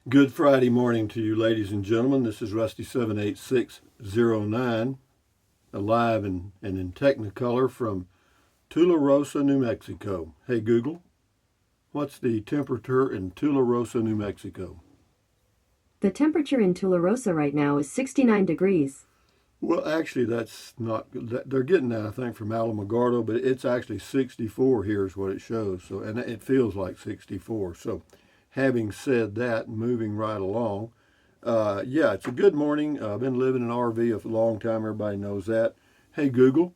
Good Friday morning to you, ladies and gentlemen. This is Rusty 78609, alive and in Technicolor from Tularosa, New Mexico. Hey Google, what's the temperature in Tularosa, New Mexico? The temperature in Tularosa right now is 69 degrees. Well, actually, that's not. They're getting that, I think, from Alamogordo, but it's actually 64 here is what it shows. So, and it feels like 64. So, having said that, moving right along, yeah, it's a good morning. I've been living in an RV a long time. Everybody knows that. Hey, Google,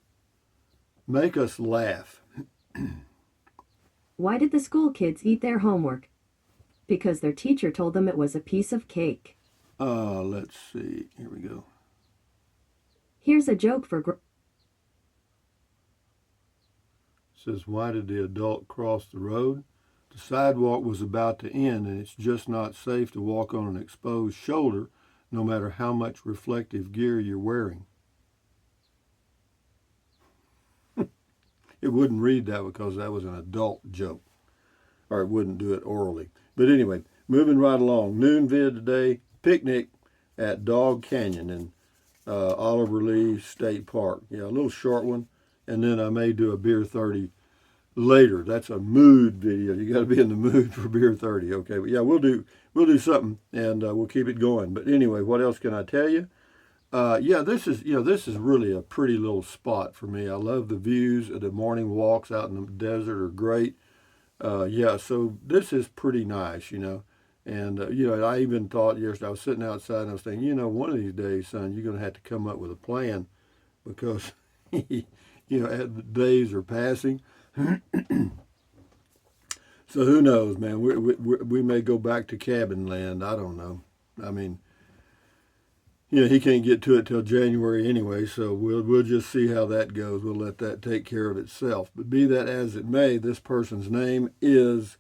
make us laugh. Why did the school kids eat their homework? Because their teacher told them it was a piece of cake. Let's see. Here we go. Here's a joke for It says, why did the adult cross the road? The sidewalk was about to end, and it's just not safe to walk on an exposed shoulder, no matter how much reflective gear you're wearing. It wouldn't read that because that was an adult joke, or it wouldn't do it orally. But anyway, moving right along. Noon vid today, picnic at Dog Canyon in Oliver Lee State Park. Yeah, a little short one. And then I may do a Beer 30 later. That's a mood video. You got to be in the mood for Beer 30. Okay, but yeah, we'll do something, and we'll keep it going. But anyway, what else can I tell you? Yeah, this is really a pretty little spot for me. I love the views. The morning walks out in the desert are great. Yeah, so this is pretty nice, And I even thought yesterday I was sitting outside and I was thinking, one of these days, son, you're going to have to come up with a plan because as the days are passing. So who knows, man? We may go back to cabin land. I don't know. I mean, he can't get to it till January anyway, so we'll just see how that goes. We'll let that take care of itself. But be that as it may, this person's name is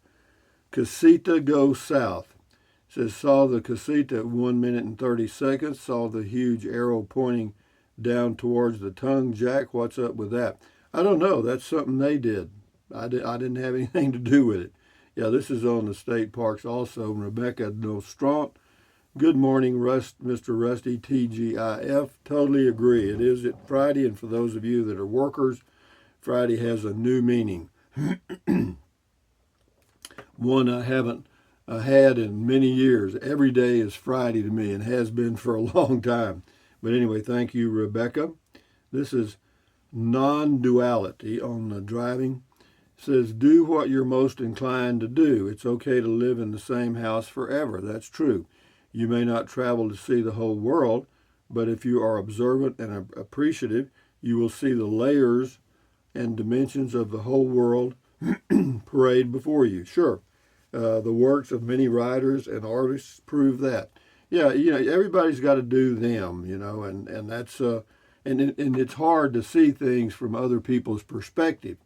Casita Go South. It says, saw the casita at 1 minute and 30 seconds, saw the huge arrow pointing down towards the tongue jack. What's up with that? I don't know. That's something they did. I didn't have anything to do with it. Yeah, this is on the state parks also. Rebecca Nostrant. Good morning, Mr. Rusty, TGIF. Totally agree. It is Friday, and for those of you that are workers, Friday has a new meaning. One I haven't had in many years. Every day is Friday to me and has been for a long time. But anyway, thank you, Rebecca. This is non-duality on the driving. It says, do what you're most inclined to do. It's okay to live in the same house forever. That's true. You may not travel to see the whole world, but if you are observant and appreciative, you will see the layers and dimensions of the whole world parade before you. Sure. The works of many writers and artists prove that. Yeah, everybody's got to do them, and that's and it's hard to see things from other people's perspective.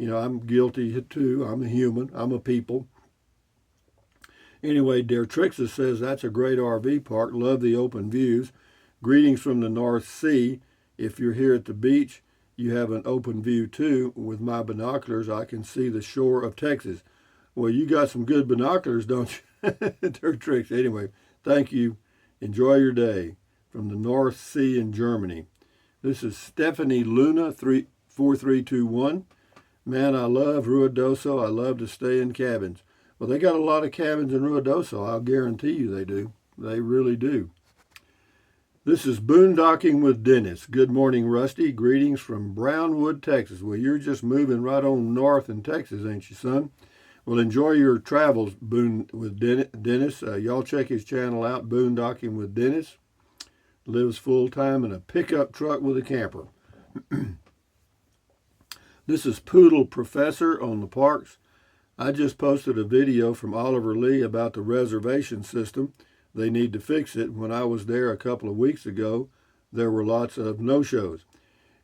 I'm guilty too. I'm a human. I'm a people. Anyway, Dare Trixis says that's a great RV park. Love the open views. Greetings from the North Sea. If you're here at the beach, you have an open view too. With my binoculars, I can see the shore of Texas. Well, you got some good binoculars, don't you? Dare Trix. Anyway, thank you. Enjoy your day from the North Sea in Germany. This is Stephanie Luna 4321. Man, I love Ruidoso. I love to stay in cabins. Well, they got a lot of cabins in Ruidoso. I'll guarantee you they do. They really do. This is Boondocking with Dennis. Good morning, Rusty. Greetings from Brownwood, Texas. Well, you're just moving right on north in Texas, ain't you, son? Well, enjoy your travels, with Dennis. Y'all check his channel out, Boondocking with Dennis. Lives full-time in a pickup truck with a camper. This is Poodle Professor on the parks. I just posted a video from Oliver Lee about the reservation system. They need to fix it. When I was there a couple of weeks ago, there were lots of no-shows.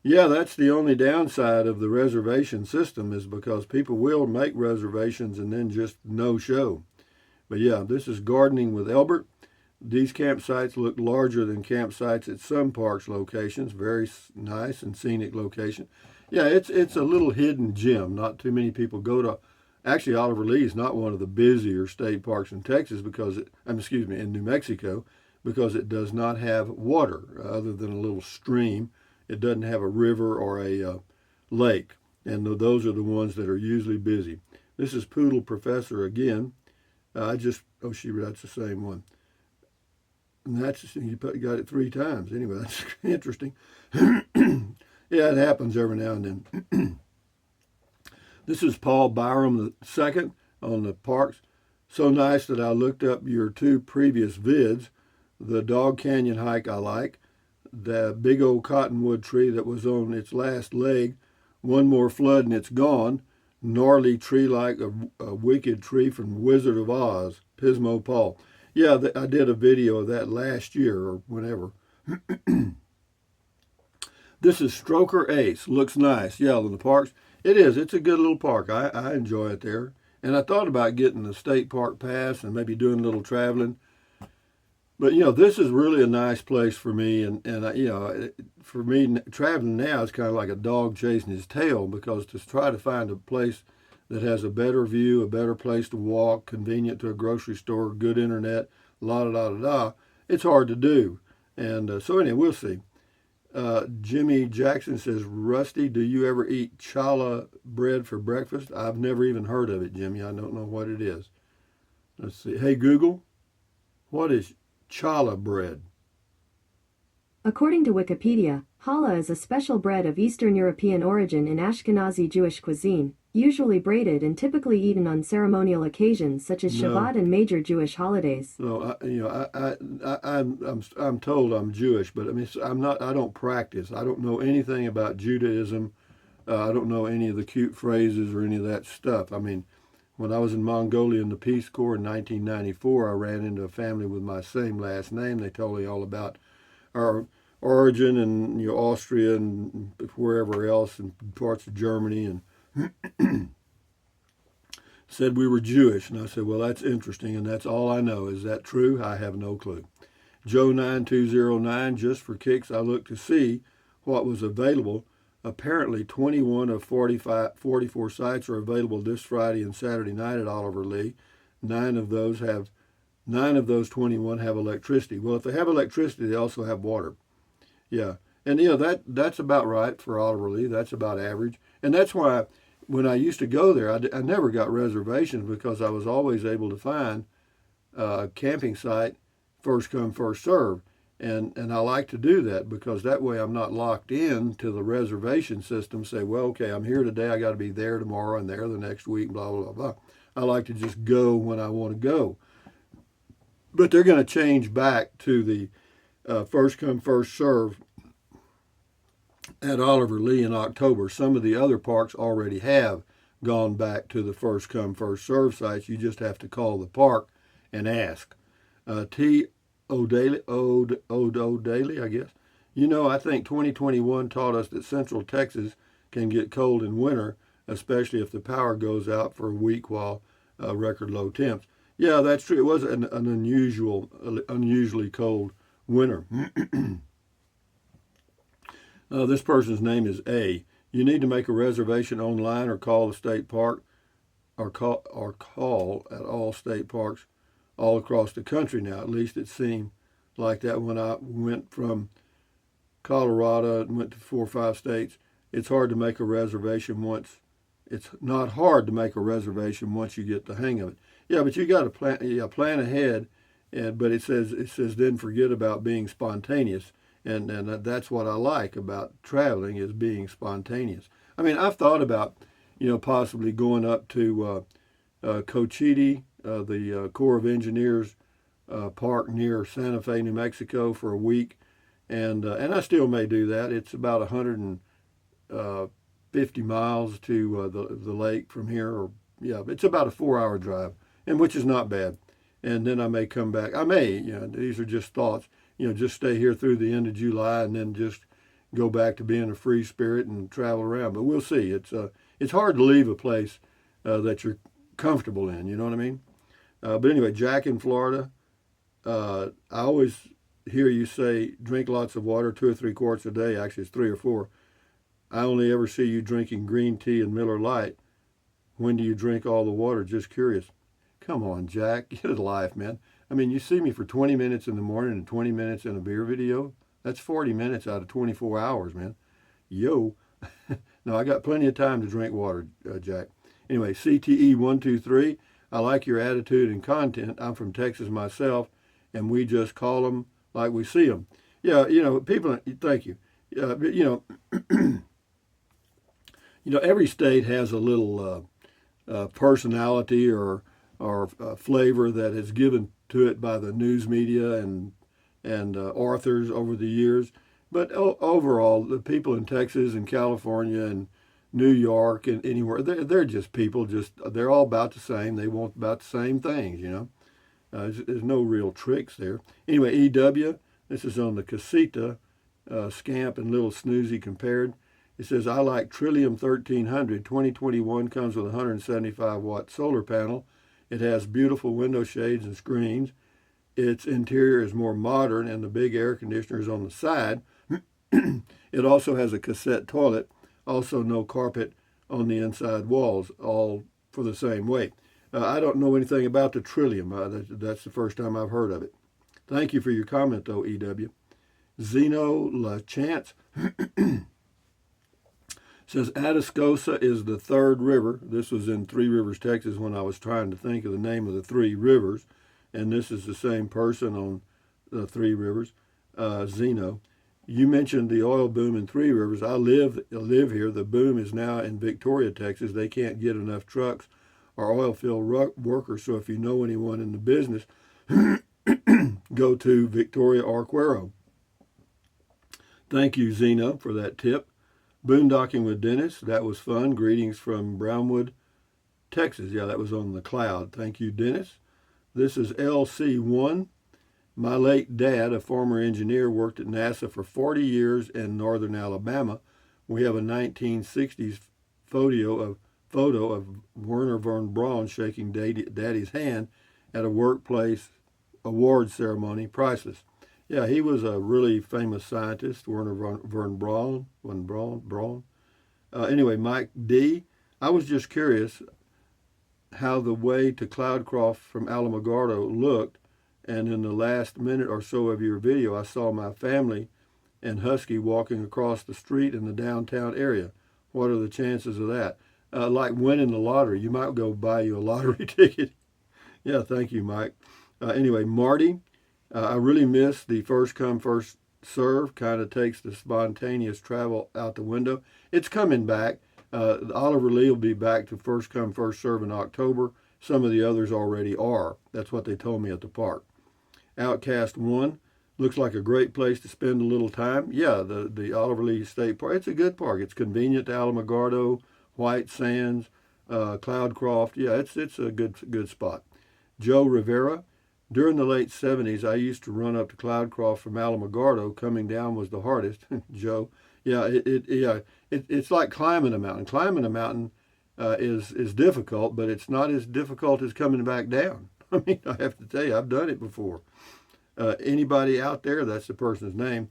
Yeah, that's the only downside of the reservation system is because people will make reservations and then just no-show. But yeah, this is Gardening with Elbert. These campsites look larger than campsites at some parks locations. Very nice and scenic location. Yeah, it's a little hidden gem. Not too many people go to Actually, Oliver Lee is not one of the busier state parks in Texas in New Mexico, because it does not have water other than a little stream. It doesn't have a river or a lake, and those are the ones that are usually busy. This is Poodle Professor again. That's the same one. And you got it 3 times. Anyway, that's interesting. Yeah, it happens every now and then. This is Paul Byram II on the parks. So nice that I looked up your 2 previous vids. The Dog Canyon hike I like. The big old cottonwood tree that was on its last leg. One more flood and it's gone. Gnarly tree like a wicked tree from Wizard of Oz. Pismo Paul. Yeah, I did a video of that last year or whenever. This is Stroker Ace. Looks nice. Yeah, in the parks. It is. It's a good little park. I enjoy it there. And I thought about getting the state park pass and maybe doing a little traveling. But, this is really a nice place for me. And for me, traveling now is kind of like a dog chasing his tail, because to try to find a place that has a better view, a better place to walk, convenient to a grocery store, good internet, it's hard to do. And so anyway, we'll see. Jimmy Jackson says, Rusty, do you ever eat challah bread for breakfast? I've never even heard of it, Jimmy. I don't know what it is. Let's see. Hey, Google, what is challah bread? According to Wikipedia, challah is a special bread of Eastern European origin in Ashkenazi Jewish cuisine, usually braided and typically eaten on ceremonial occasions such as Shabbat and major Jewish holidays. No, I'm told I'm Jewish, but I mean, I don't practice. I don't know anything about Judaism. I don't know any of the cute phrases or any of that stuff. I mean, when I was in Mongolia in the Peace Corps in 1994, I ran into a family with my same last name. They told me all about our origin and Austria and wherever else, and parts of Germany, and said we were Jewish. And I said, well, that's interesting, and that's all I know. Is that true? I have no clue. Joe9209, just for kicks, I looked to see what was available. Apparently 21 of 44 sites are available this Friday and Saturday night at Oliver Lee. 9 of those 21 have electricity. Well, if they have electricity, they also have water. Yeah. And that's about right for Oliver Lee. That's about average. And that's why when I used to go there, I never got reservations, because I was always able to find a camping site first come, first serve. And I like to do that, because that way I'm not locked in to the reservation system. Say, well, okay, I'm here today. I got to be there tomorrow and there the next week, blah, blah, blah, blah. I like to just go when I want to go. But they're going to change back to the first come, first serve at Oliver Lee in October. Some of the other parks already have gone back to the first come, first serve sites. You just have to call the park and ask. T. O'Daly, I guess. I think 2021 taught us that Central Texas can get cold in winter, especially if the power goes out for a week while record low temps. Yeah, that's true. It was an unusually cold winter. This person's name is A. You need to make a reservation online or call the state park, or call at all state parks all across the country now. At least it seemed like that when I went from Colorado and went to 4 or 5 states. It's hard to make a reservation once. It's not hard to make a reservation once you get the hang of it. Yeah, but you got to plan ahead. But it says then forget about being spontaneous, and that's what I like about traveling, is being spontaneous. I mean, I've thought about possibly going up to Cochiti, the Corps of Engineers park near Santa Fe, New Mexico, for a week, and I still may do that. It's about 150 miles to the lake from here, or it's about a 4-hour drive, and which is not bad. And then I may come back. I may, these are just thoughts. Just stay here through the end of July and then just go back to being a free spirit and travel around. But we'll see. It's hard to leave a place that you're comfortable in. You know what I mean? But anyway, Jack in Florida. I always hear you say drink lots of water, 2 or 3 quarts a day. Actually, it's 3 or 4. I only ever see you drinking green tea and Miller Lite. When do you drink all the water? Just curious. Come on, Jack. Get a life, man. I mean, you see me for 20 minutes in the morning and 20 minutes in a beer video. That's 40 minutes out of 24 hours, man. Yo. No, I got plenty of time to drink water, Jack. Anyway, CTE123. I like your attitude and content. I'm from Texas myself, and we just call them like we see them. Yeah, people. Thank you. Every state has a little personality or flavor that is given to it by the news media and authors over the years. But overall, the people in Texas and California and New York and anywhere, they're just people. They're all about the same. They want about the same things. There's no real tricks there. Anyway, EW. This is on the Casita, Scamp and Little Snoozy compared. It says, I like Trillium 1300. 2021 comes with a 175-watt solar panel. It has beautiful window shades and screens. Its interior is more modern, and the big air conditioner is on the side. It also has a cassette toilet. Also, no carpet on the inside walls, all for the same weight. I don't know anything about the Trillium. That's the first time I've heard of it. Thank you for your comment, though, EW. Zeno LaChance says Atascosa is the third river. This was in Three Rivers, Texas, when I was trying to think of the name of the three rivers. And this is the same person on the Three Rivers, Zeno. You mentioned the oil boom in Three Rivers. I live here. The boom is now in Victoria, Texas. They can't get enough trucks or oil field workers. So if you know anyone in the business, go to Victoria or Cuero. Thank you, Zeno, for that tip. Boondocking with Dennis. That was fun. Greetings from Brownwood, Texas. Yeah, that was on the cloud. Thank you, Dennis. This is LC1. My late dad, a former engineer, worked at NASA for 40 years in northern Alabama. We have a 1960s photo of Werner von Braun shaking Daddy's hand at a workplace award ceremony. Priceless. Yeah, he was a really famous scientist, Werner von Braun. Anyway, Mike D. I was just curious how the way to Cloudcroft from Alamogordo looked, and in the last minute or so of your video, I saw my family and Husky walking across the street in the downtown area. What are the chances of that? Like winning the lottery. You might go buy you a lottery ticket. Yeah, thank you, Mike. Anyway, Marty, I really miss the first come, first serve. Kind of takes the spontaneous travel out the window. It's coming back. Oliver Lee will be back to first come, first serve in October. Some of the others already are. That's what they told me at the park. Outcast 1 looks like a great place to spend a little time. Yeah, the Oliver Lee State Park. It's a good park. It's convenient to Alamogordo, White Sands, Cloudcroft. Yeah, it's a good spot. Joe Rivera. During the late 70s, I used to run up to Cloudcroft from Alamogordo. Coming down was the hardest. Joe. Yeah, it's like climbing a mountain. Climbing a mountain is difficult, but it's not as difficult as coming back down. I mean, I have to tell you, I've done it before. Anybody out there, that's the person's name.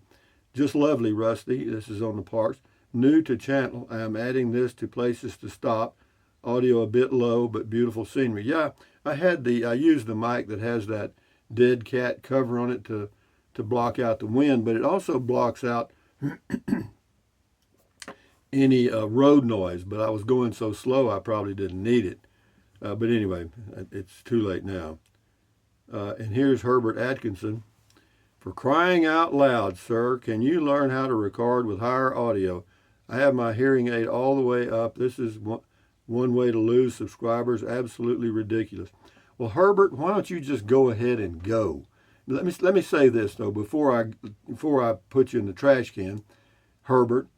Just lovely, Rusty. This is on the parks. New to channel. I am adding this to places to stop. Audio a bit low, but beautiful scenery. Yeah, I used the mic that has that dead cat cover on it to block out the wind, but it also blocks out any road noise. But I was going so slow, I probably didn't need it. But anyway, it's too late now. And here's Herbert Atkinson. For crying out loud, sir, can you learn how to record with higher audio? I have my hearing aid all the way up. This is one way to lose subscribers. Absolutely ridiculous. Well, Herbert, why don't you just go ahead and go? Let me say this, though, before I put you in the trash can. Herbert,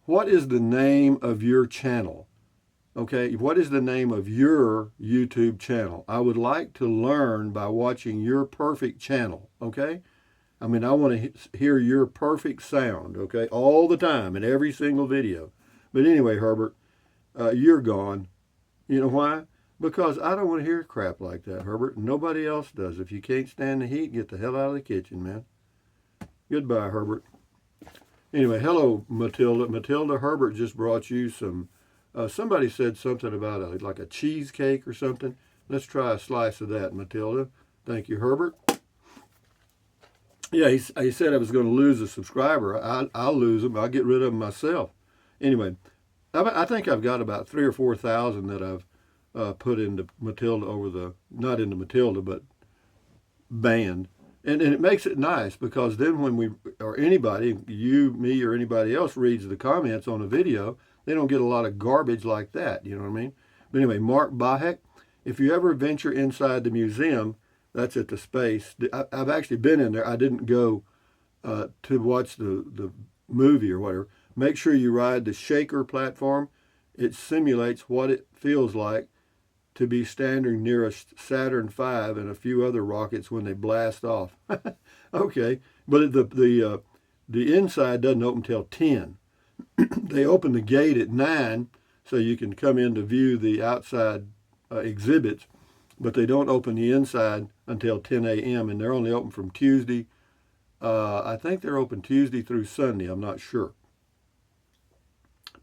what is the name of your channel? Okay, what is the name of your YouTube channel? I would like to learn by watching your perfect channel, okay? I mean, I want to hear your perfect sound, okay, all the time in every single video. But anyway, Herbert, you're gone. You know why? Because I don't want to hear crap like that, Herbert. Nobody else does. If you can't stand the heat, get the hell out of the kitchen, man. Goodbye, Herbert. Anyway, hello, Matilda. Matilda, Herbert just brought you some Somebody said something about like a cheesecake or something. Let's try a slice of that, Matilda. Thank you, Herbert. Yeah, he said I was going to lose a subscriber. I'll lose them. I'll get rid of them myself. Anyway, I think I've got about 3,000 or 4,000 that I've put into Matilda not into Matilda, but banned. And it makes it nice because then when or anybody, you, me, or anybody else reads the comments on a video, they don't get a lot of garbage like that. You know what I mean? But anyway, Mark Bahek, if you ever venture inside the museum, that's at the Space. I've actually been in there. I didn't go to watch the movie or whatever. Make sure you ride the Shaker platform. It simulates what it feels like to be standing near a Saturn V and a few other rockets when they blast off. Okay, but the inside doesn't open till 10. They open the gate at 9 so you can come in to view the outside exhibits, but they don't open the inside until 10 a.m. and they're only open from Tuesday. I think they're open Tuesday through Sunday. I'm not sure.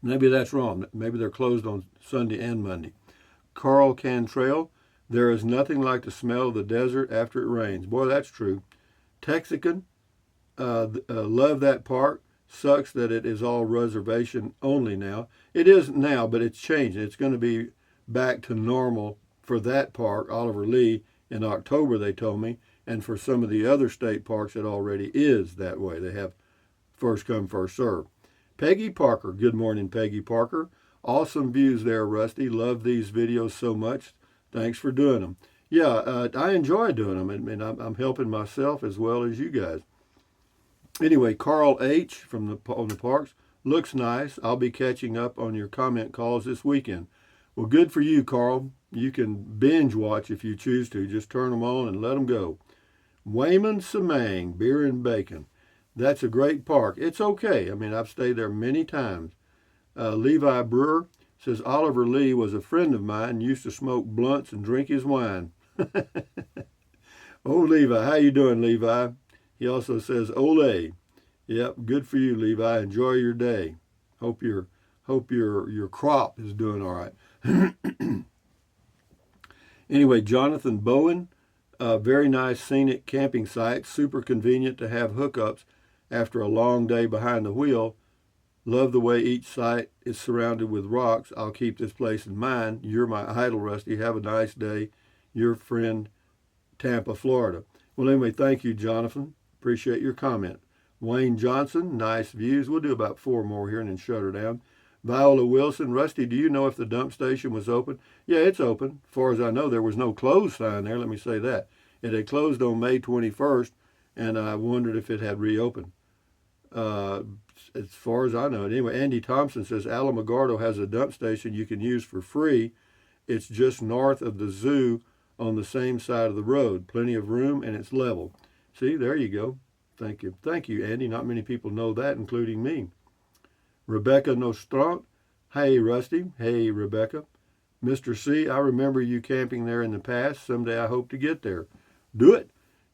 Maybe that's wrong. Maybe they're closed on Sunday and Monday. Carl Cantrell, there is nothing like the smell of the desert after it rains. Boy, that's true. Texican, love that park. Sucks that it is all reservation only now. It is now, but it's changing. It's going to be back to normal for that park, Oliver Lee, in October, they told me. And for some of the other state parks, it already is that way. They have first come, first serve. Peggy Parker, good morning, Peggy Parker. Awesome views there, Rusty. Love these videos so much. Thanks for doing them. Yeah, I enjoy doing them, and I'm helping myself as well as you guys. Anyway, Carl H. from on the parks. Looks nice. I'll be catching up on your comment calls this weekend. Well, good for you, Carl. You can binge watch if you choose to. Just turn them on and let them go. Wayman Samang, Beer and Bacon. That's a great park. It's okay. I mean, I've stayed there many times. Levi Brewer says, Oliver Lee was a friend of mine and used to smoke blunts and drink his wine. Oh, Levi, how you doing, Levi? He also says, ole. Yep, good for you, Levi. Enjoy your day. Hope your crop is doing all right. Anyway, Jonathan Bowen, very nice scenic camping site. Super convenient to have hookups after a long day behind the wheel. Love the way each site is surrounded with rocks. I'll keep this place in mind. You're my idol, Rusty. Have a nice day. Your friend, Tampa, Florida. Well, anyway, thank you, Jonathan. Appreciate your comment. Wayne Johnson, nice views. We'll do about 4 more here and then shut her down. Viola Wilson, Rusty, do you know if the dump station was open? Yeah, it's open. As far as I know, there was no close sign there. Let me say that. It had closed on May 21st, and I wondered if it had reopened. As far as I know. Anyway, Andy Thompson says Alamogordo has a dump station you can use for free. It's just north of the zoo on the same side of the road. Plenty of room, and it's level. See, there you go. Thank you. Thank you, Andy. Not many people know that, including me. Rebecca Nostrant. Hey, Rusty. Hey, Rebecca. Mr. C, I remember you camping there in the past. Someday I hope to get there. Do it.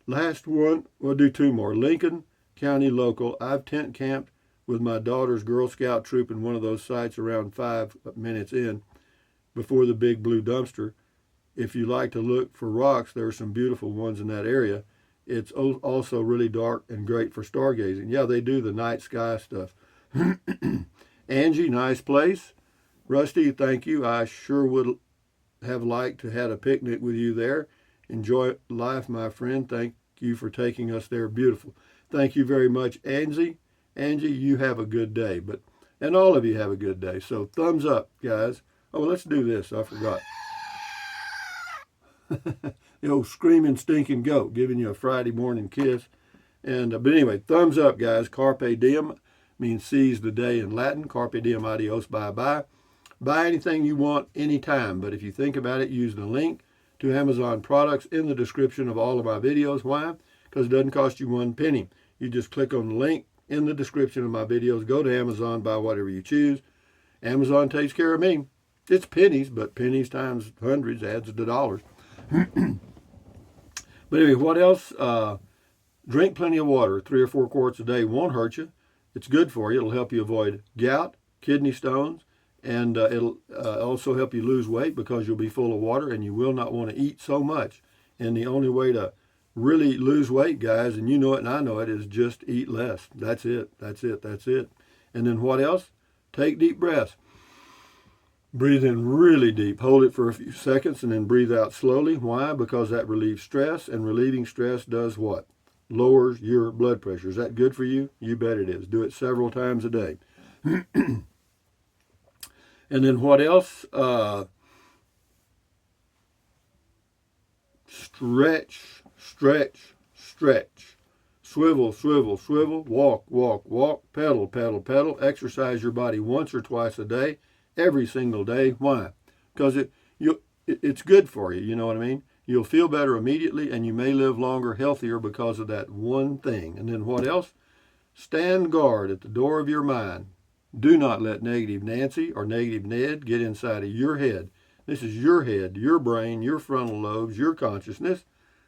Last one. We'll do 2 more. Lincoln County Local. I've tent camped with my daughter's Girl Scout troop in one of those sites around 5 minutes in before the big blue dumpster. If you like to look for rocks, there are some beautiful ones in that area. It's also really dark and great for stargazing. Yeah, they do the night sky stuff. Angie, nice place. Rusty, thank you. I sure would have liked to have a picnic with you there. Enjoy life, my friend. Thank you for taking us there. Beautiful. Thank you very much, Angie. Angie, you have a good day. And all of you have a good day. So thumbs up, guys. Oh, let's do this. I forgot. The old screaming, stinking goat giving you a Friday morning kiss. But anyway, thumbs up, guys. Carpe diem means seize the day in Latin. Carpe diem, adios, bye-bye. Buy anything you want anytime. But if you think about it, use the link to Amazon products in the description of all of my videos. Why? Because it doesn't cost you 1 penny. You just click on the link in the description of my videos. Go to Amazon, buy whatever you choose. Amazon takes care of me. It's pennies, but pennies times hundreds adds to dollars. But anyway, what else? Drink plenty of water. 3 or 4 quarts a day won't hurt you. It's good for you. It'll help you avoid gout, kidney stones, And it'll also help you lose weight because you'll be full of water and you will not want to eat so much. And the only way to really lose weight, guys, and you know it and I know it, is just eat less. That's it. That's it. That's it. And then what else? Take deep breaths. Breathe in really deep. Hold it for a few seconds and then breathe out slowly. Why? Because that relieves stress, and relieving stress does what? Lowers your blood pressure. Is that good for you? You bet it is. Do it several times a day. And then what else? Stretch, stretch, stretch. Swivel, swivel, swivel. Walk, walk, walk. Pedal, pedal, pedal. Exercise your body once or twice a day, every single day. Why? Because it's good for you. You know what I mean? You'll feel better immediately, and you may live longer, healthier because of that one thing. And then what else? Stand guard at the door of your mind. Do not let negative Nancy or negative Ned get inside of your head. This is your head, your brain, your frontal lobes, your consciousness.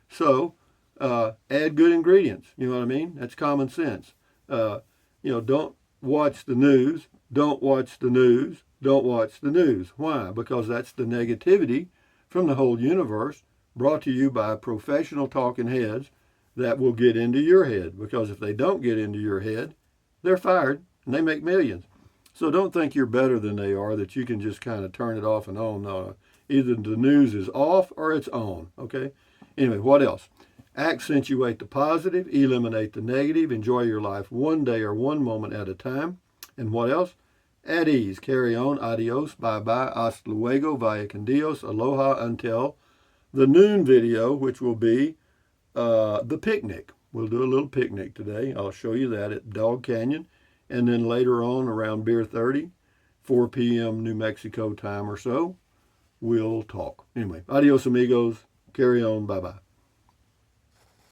So add good ingredients. You know what I mean? That's common sense. Don't watch the news. Don't watch the news. Don't watch the news. Why? Because that's the negativity from the whole universe brought to you by professional talking heads that will get into your head. Because if they don't get into your head, they're fired and they make millions. So don't think you're better than they are, that you can just kind of turn it off and on. No, either the news is off or it's on, okay? Anyway, what else? Accentuate the positive, eliminate the negative, enjoy your life one day or one moment at a time. And what else? At ease, carry on, adios, bye-bye, hasta luego, vaya con Dios, aloha, until the noon video, which will be the picnic. We'll do a little picnic today. I'll show you that at Dog Canyon. And then later on around Beer 30, 4 p.m. New Mexico time or so, we'll talk. Anyway, adios amigos. Carry on. Bye-bye.